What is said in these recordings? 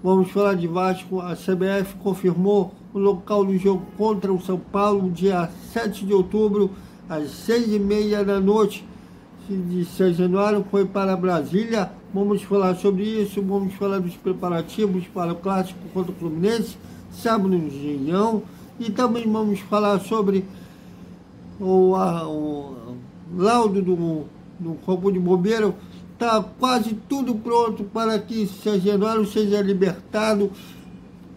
Vamos falar de Vasco. A CBF confirmou o local do jogo contra o São Paulo, dia 7 de outubro, às 6h30 da noite de São Januário. Foi para Brasília. Vamos falar sobre isso, vamos falar dos preparativos para o clássico contra o Fluminense, sábado no Engenhão. E também vamos falar sobre o laudo do Corpo de Bombeiro. Está quase tudo pronto para que São Januário seja libertado.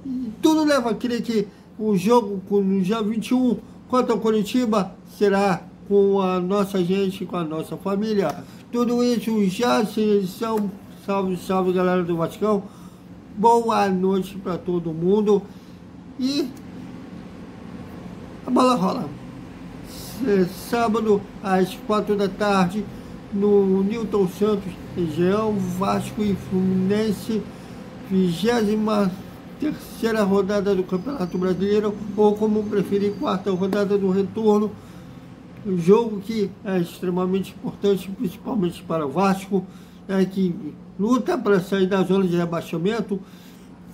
E tudo leva a crer que o jogo no dia 21 contra o Coritiba será com a nossa gente, com a nossa família. Tudo isso já sem edição. Salve, salve, galera do Vascão. Boa noite para todo mundo. E a bola rola. Sábado, às 4 da tarde, no Newton Santos, região, Vasco e Fluminense, 23ª rodada do Campeonato Brasileiro, ou como preferir, 4ª rodada do retorno. Um jogo que é extremamente importante, principalmente para o Vasco, que luta para sair da zona de rebaixamento.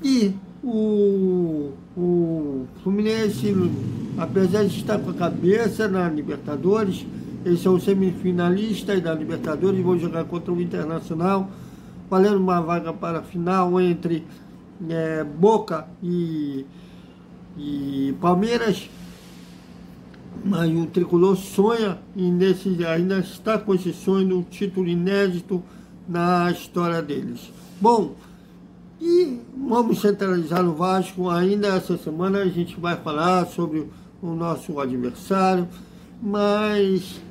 E o Fluminense, apesar de estar com a cabeça na Libertadores, eles são semifinalistas da Libertadores, vão jogar contra o Internacional, valendo uma vaga para a final entre Boca e Palmeiras. Mas o Tricolor sonha e ainda está com esse sonho de um título inédito na história deles. Bom, e vamos centralizar no Vasco. Ainda essa semana a gente vai falar sobre o nosso adversário, mas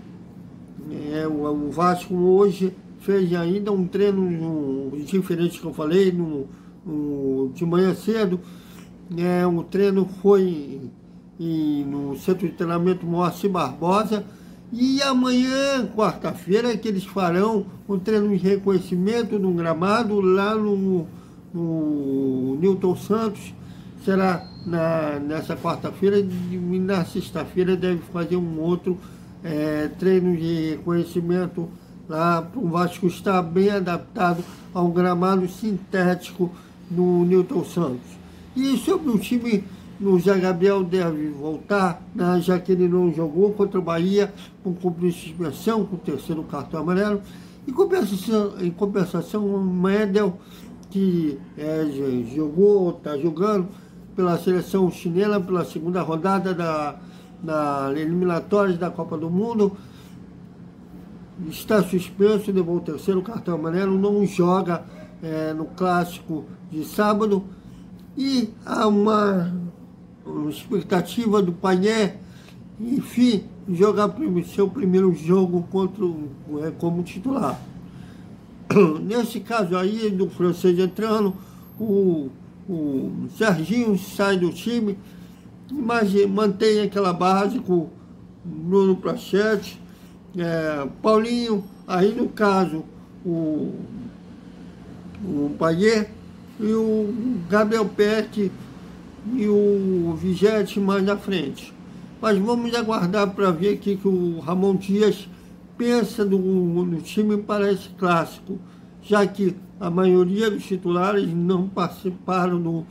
o Vasco hoje fez ainda um treino diferente que eu falei de manhã cedo. O treino foi no Centro de Treinamento Moacir Barbosa, e amanhã, quarta-feira, que eles farão um treino de reconhecimento no gramado lá no Newton Santos. Será nessa quarta-feira, e na sexta-feira deve fazer um outro treino de reconhecimento lá para o Vasco estar bem adaptado ao gramado sintético no Newton Santos. E sobre o time, o Zé Gabriel deve voltar, já que ele não jogou contra o Bahia, com cumprir suspensão, com o 3º cartão amarelo. Em compensação, o Medel, que está jogando pela seleção chilena, pela 2ª rodada da eliminatórias da Copa do Mundo, está suspenso, levou o 3º cartão amarelo, não joga no clássico de sábado. E há uma expectativa do Payet, enfim, jogar seu primeiro jogo como titular. Nesse caso aí, do francês entrando, o Serginho sai do time, mas mantém aquela base com o Bruno Prachete, Paulinho, aí no caso o Payet e o Gabriel Pérez e o Vigete mais na frente. Mas vamos aguardar para ver o que o Ramon Dias pensa do time para esse clássico, já que a maioria dos titulares não participaram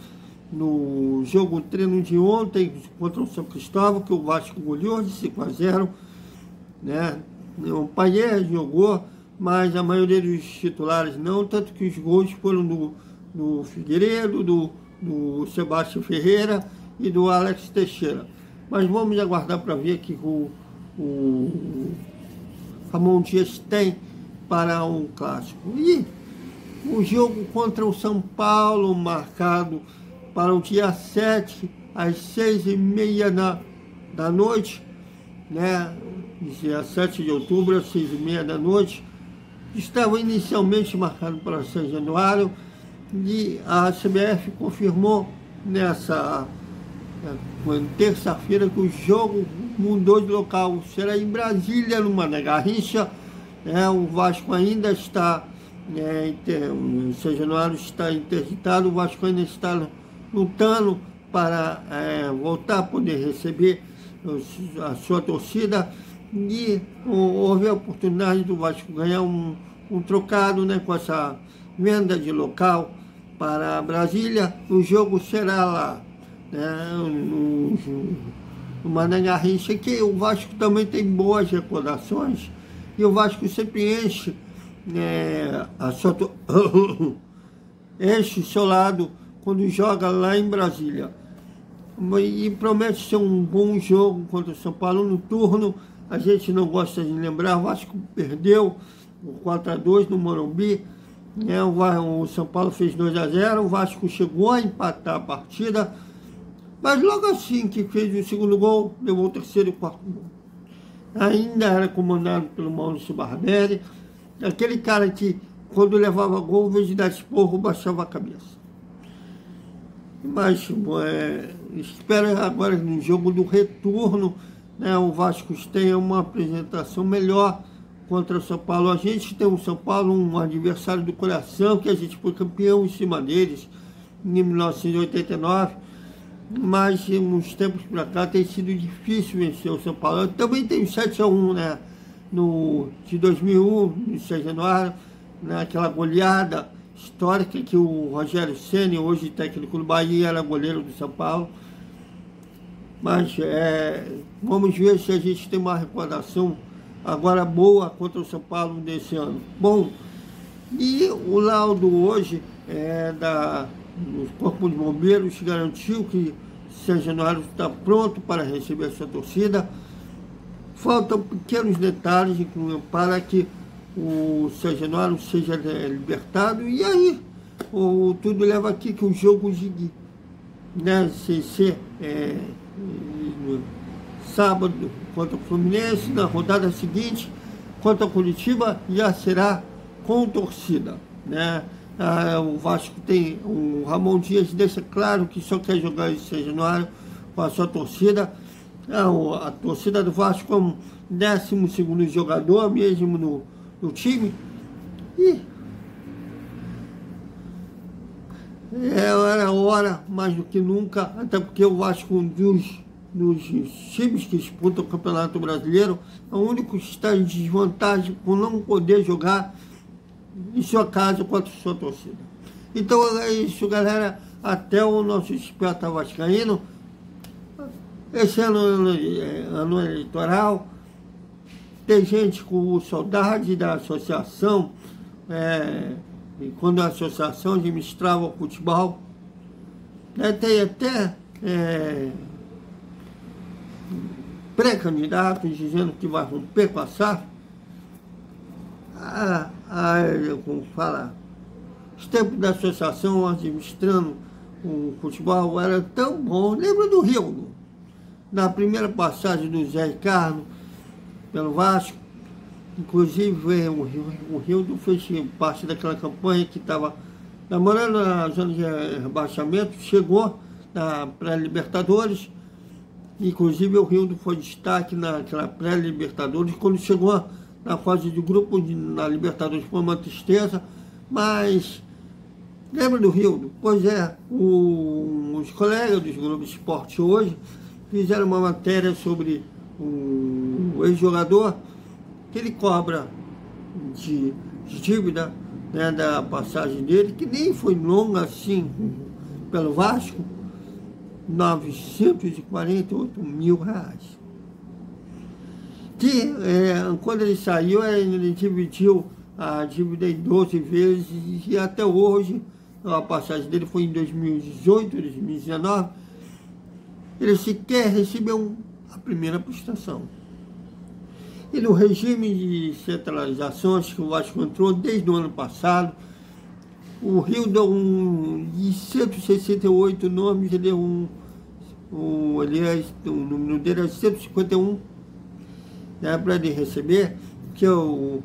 no jogo treino de ontem contra o São Cristóvão, que o Vasco goleou de 5-0. O Payet jogou, mas a maioria dos titulares não, tanto que os gols foram do Figueiredo, do Sebastião Ferreira e do Alex Teixeira. Mas vamos aguardar para ver que o Ramon Dias tem para um clássico. E o jogo contra o São Paulo, marcado para o dia 7, às 6h30 da noite, dia 7 de outubro, às 6h30 da noite, estava inicialmente marcado para São Januário, e a CBF confirmou nessa terça-feira que o jogo mudou de local, será em Brasília, no Mané Garrincha. O Vasco ainda está, o São Januário está interditado, o Vasco ainda está lutando para voltar a poder receber a sua torcida, e houve a oportunidade do Vasco ganhar um trocado com essa venda de local, para Brasília. O jogo será lá, né, no Mané Garrincha, que o Vasco também tem boas recordações, e o Vasco sempre enche, enche o seu lado quando joga lá em Brasília. E promete ser um bom jogo contra o São Paulo no turno. A gente não gosta de lembrar, o Vasco perdeu o 4-2 no Morumbi, né? O São Paulo fez 2-0, o Vasco chegou a empatar a partida, mas logo assim que fez o segundo gol, levou o terceiro e o quarto gol. Ainda era comandado pelo Maurício Barbieri, aquele cara que, quando levava gol, ao invés de dar esporro, baixava a cabeça. Mas espero agora no jogo do retorno, né, o Vasco tenha uma apresentação melhor contra o São Paulo. A gente tem o São Paulo, um adversário do coração, que a gente foi campeão em cima deles em 1989, mas uns tempos para cá tem sido difícil vencer o São Paulo. Também tem o 7-1, né, de 2001, no São Januário, né, aquela goleada histórica que o Rogério Ceni, hoje técnico do Bahia, era goleiro do São Paulo. Mas vamos ver se a gente tem uma recordação agora boa contra o São Paulo desse ano. Bom, e o laudo hoje do Corpo de Bombeiros garantiu que São Januário está pronto para receber a sua torcida. Faltam pequenos detalhes para que o São Januário seja libertado, e aí tudo leva aqui que o jogo de, né, sábado contra o Fluminense, na rodada seguinte contra o Curitiba já será com torcida, né? O Vasco tem, o Ramon Dias deixa claro que só quer jogar em São Januário com a sua torcida. A torcida do Vasco é um 12º jogador mesmo no time, e era hora, mais do que nunca, até porque o Vasco, dos times que disputam o Campeonato Brasileiro, é o único que está em desvantagem por não poder jogar em sua casa contra a sua torcida. Então é isso, galera. Até o nosso Desperta Vascaíno. Esse ano eleitoral, tem gente com saudade da associação, e quando a associação administrava o futebol, né, tem até pré-candidatos dizendo que vai romper com a SAF. Como fala, os tempos da associação administrando o futebol era tão bom. Lembra do Rio, na primeira passagem do Zé Ricardo pelo Vasco, inclusive o Rildo fez parte daquela campanha que estava namorando a zona de rebaixamento, chegou na pré-Libertadores, inclusive o Rildo foi destaque naquela pré-Libertadores. Quando chegou na fase de grupo na Libertadores foi uma tristeza, mas lembra do Rildo? Pois é, os colegas do Globo Esporte hoje fizeram uma matéria sobre o ex-jogador que ele cobra de dívida, né, da passagem dele, que nem foi longa assim pelo Vasco, R$948 mil. Que quando ele saiu, ele dividiu a dívida em 12 vezes, e até hoje, a passagem dele foi em 2018, 2019, ele sequer recebeu a primeira prestação. E no regime de centralizações que o Vasco entrou desde o ano passado, o Rio deu de 168 nomes, ele deu o número dele é 151, né, para ele receber, que o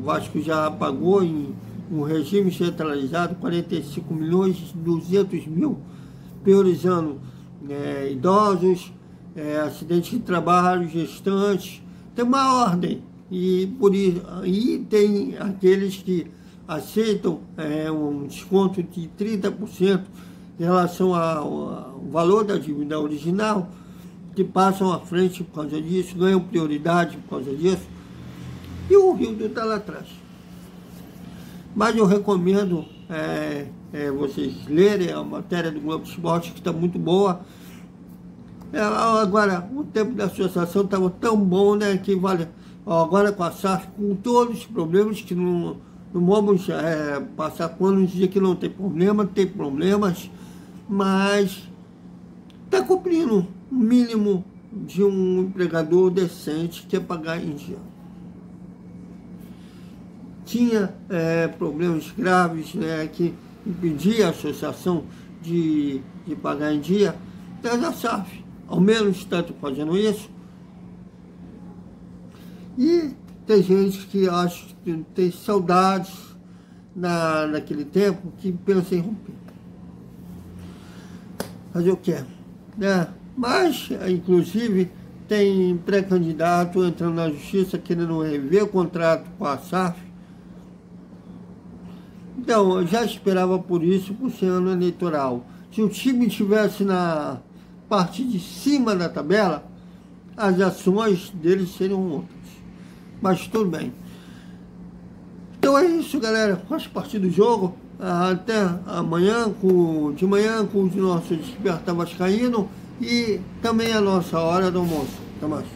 Vasco já pagou em um regime centralizado 45.200.000, priorizando idosos, acidentes de trabalho, gestantes. Tem uma ordem, e tem aqueles que aceitam um desconto de 30% em relação ao valor da dívida original, que passam à frente por causa disso, ganham prioridade por causa disso, e o Rildo está lá atrás. Mas eu recomendo vocês lerem a matéria do Globo Esporte, que está muito boa. Agora, o tempo da associação estava tão bom, né, que vale, agora com a SAF, com todos os problemas, que não vamos passar quando dizer que não tem problema, tem problemas, mas está cumprindo o mínimo de um empregador decente, que é pagar em dia. Tinha problemas graves, né, que impedia a associação de pagar em dia, mas a SAF, ao menos, está fazendo isso. E tem gente que acha que tem saudades naquele tempo, que pensa em romper. Fazer o quê? Mas, inclusive, tem pré-candidato entrando na justiça querendo rever o contrato com a SAF. Então, eu já esperava por isso, por ser ano eleitoral. Se o time estivesse na parte de cima da tabela, as ações deles seriam outras. Mas tudo bem. Então é isso, galera. Faz parte do jogo. Até amanhã, de manhã, com o nosso Despertar Vascaíno. E também a nossa hora do almoço. Até mais.